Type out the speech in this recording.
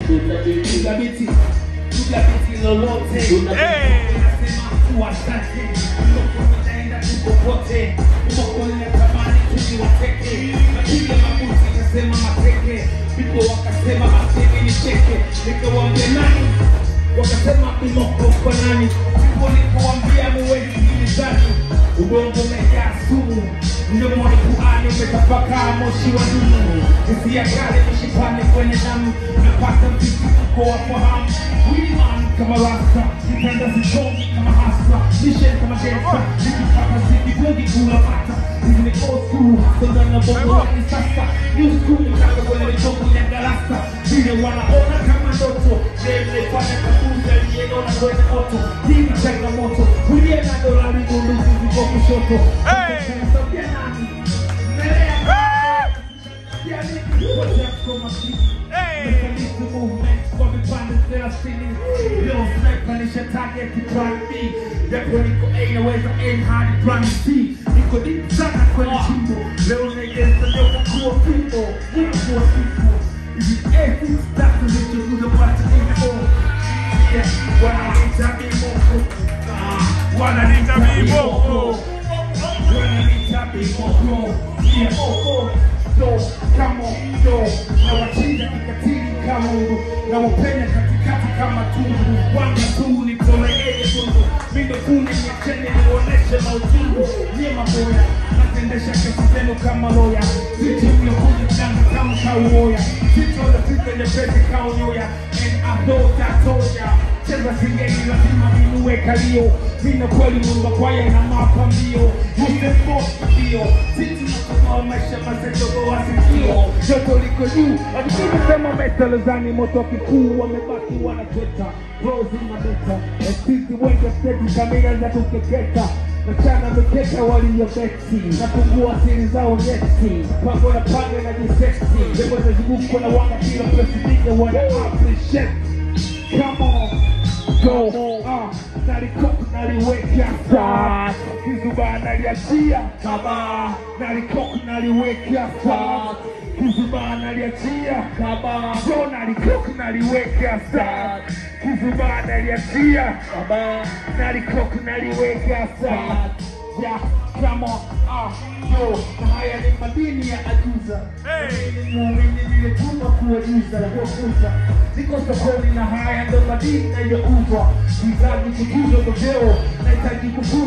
Tugabiti lolote. Nasema tuwasante. Moko naenda tukopote. Moko natamani tukiwateke. Napiga mabuti nasema mateke. People wakasema mateke ni cheke. Nikawambia nani? Wakasema moko kwa nani? People nikawambia muwezi kilizani. Ubongo umejaa sumu. Mdomoni kuani umetapakaa moshi wa dumu. Hisia kali mishipane kwenye damu. Napata mtikuko wa fahamu. Wiman kama rasta. Nipenda sichongi kama hasra. Mission kama densa. Nikipata ziki bungi kula mata. Hizi ni old school. Sonda na bongo waki sasa. New school mtaka kwenye mitongo ya galasta. Vile wanaona kama ndoto. Jemle fanya kakuza lienona kwenye moto. Hii ni changamoto. Kulia na dolari bunduki ziko kushoto. Target to try me. Japo niko A naweza N hadi brand C. Niko deep sana kwenye chimbo. Leo negeza nyoka kuwa fimbo. Niko kuwa fimbo. Hivi A6 tatu nichoguza pata info. Yeah, wananita mimoko. Wananita mimoko. Wananita mimoko. Yeah, moko. Do, kamo, do. Na wachinja kikatili kama ungu. Na wapenya katikati kama tungu. Wanga tungu ni Mindo kuni nyechene nioneshe mautungu. Nyema boya, natendesha kesi zenu kama loya. Siti mlokuni mdanga kama kauoya. Siti ola sita nyepesi kaunyoya. And I know that toya. Cheza singeni lazima minue kalio. Mina kweli mumba kwaya na mapa mbio. Huse force mbio. Siti nakumaa maisha masejogo wa sikio. Joto liko juu, adikini sema metalezani moto kikuu. Wamebaki wanatweta Rozi mabeta, sisi wenye seti kamera za kukeketa. Nachana mikeka waliobeti, napungua siri zao neti. Pango na pange na jiseti, lebo za ziguko na wanga kila presidiga wana appreciate. Come on, go, nalikoku naliweka saa. Kizuba naliachia, kaba. Nalikoku naliweka saa. Kizuba naliachia, kaba. Jo nalikoku naliweka saa. Kizuba naliachia, kaba. Nalikoku naliweka saa. Yeah, come on, yo. Na haya ni madini ya ajuza. Muumini nilituma kuwajuza na kuwakuza. Niko sokoni na haya ndo madini na yauzwa. Nihitaji kujuza kwa vyeo, nahitaji kujuza.